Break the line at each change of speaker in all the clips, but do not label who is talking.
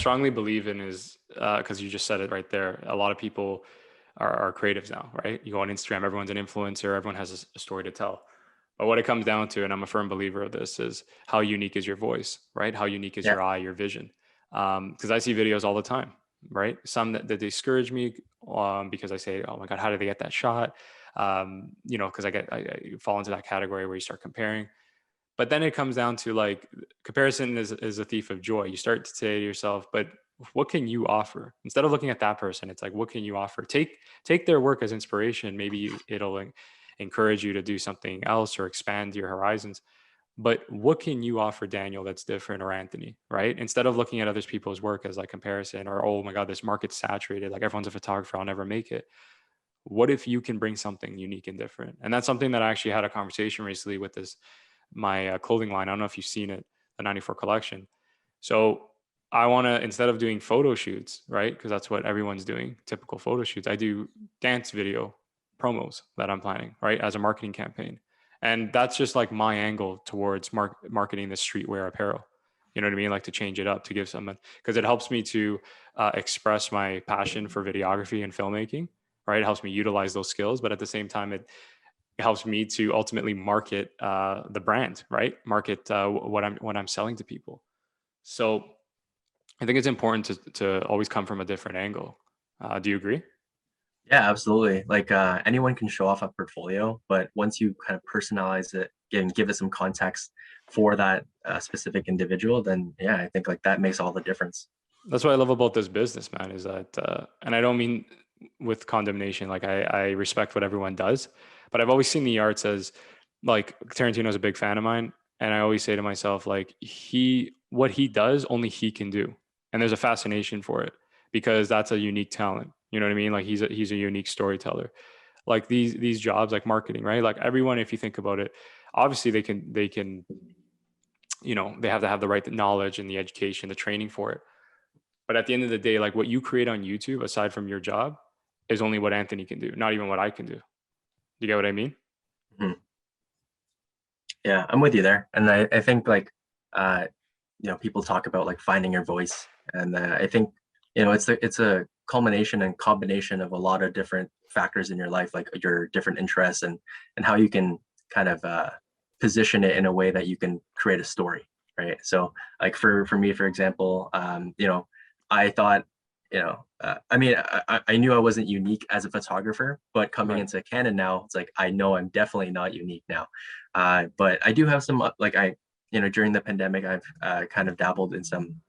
strongly believe in is, because you just said it right there, a lot of people are creatives now, right? You go on Instagram, everyone's an influencer, everyone has a story to tell. But what it comes down to, and I'm a firm believer of this, is how unique is your voice, right? How unique is
Yeah.
your eye, your vision? Because I see videos all the time, right? Some that discourage me because I say, oh my God, how did they get that shot? Because I fall into that category where you start comparing. But then it comes down to like comparison is a thief of joy. You start to say to yourself, but what can you offer? Instead of looking at that person, it's like, what can you offer? Take their work as inspiration. Maybe it'll encourage you to do something else or expand your horizons. But what can you offer, Daniel, that's different, or Anthony, right? Instead of looking at other people's work as like comparison, or, oh my God, this market's saturated, like everyone's a photographer, I'll never make it. What if you can bring something unique and different? And that's something that I actually had a conversation recently with my clothing line. I don't know if you've seen it, the 94 collection. So I want to, instead of doing photo shoots, right? Because that's what everyone's doing, typical photo shoots. I do dance video promos that I'm planning, right? As a marketing campaign. And that's just like my angle towards marketing the streetwear apparel. You know what I mean? Like to change it up, to give someone, because it helps me to express my passion for videography and filmmaking, right? It helps me utilize those skills, but at the same time, it helps me to ultimately market the brand, right? Market what I'm selling to people. So I think it's important to always come from a different angle. Do you agree?
Yeah, absolutely. Like anyone can show off a portfolio, but once you kind of personalize it and give it some context for that specific individual, then yeah, I think like that makes all the difference.
That's what I love about this business, man, is that, and I don't mean with condemnation, like I respect what everyone does, but I've always seen the arts as, like, Tarantino's a big fan of mine. And I always say to myself, like, what he does, only he can do. And there's a fascination for it because that's a unique talent. You know what I mean? Like he's a unique storyteller. Like these jobs, like marketing, right? Like everyone, if you think about it, obviously they can, they have to have the right knowledge and the education, the training for it. But at the end of the day, like what you create on YouTube, aside from your job, is only what Anthony can do, not even what I can do. You get what I mean?
Mhm. Yeah, I'm with you there. And I think like, uh, people talk about like finding your voice. And I think, it's a culmination and combination of a lot of different factors in your life, like your different interests and how you can kind of position it in a way that you can create a story, right? So like for me, for example, I thought, I mean, I knew I wasn't unique as a photographer, but coming
Right.
into Canon now, it's like I know I'm definitely not unique now. But I do have some like during the pandemic, I've kind of dabbled in some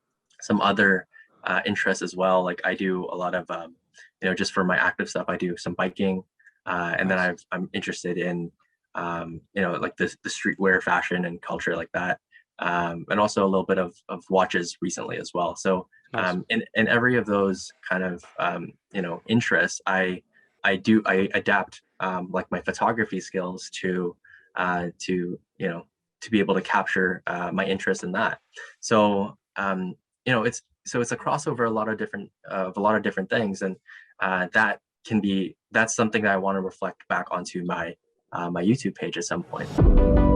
other interests as well. Like I do a lot of just for my active stuff, I do some biking, and then
Nice.
I'm interested in like the streetwear fashion and culture like that, and also a little bit of watches recently as well. So
Nice.
in every of those kind of interests, I adapt like my photography skills to be able to capture my interest in that. So it's a crossover of a lot of different things, and that's something that I want to reflect back onto my YouTube page at some point.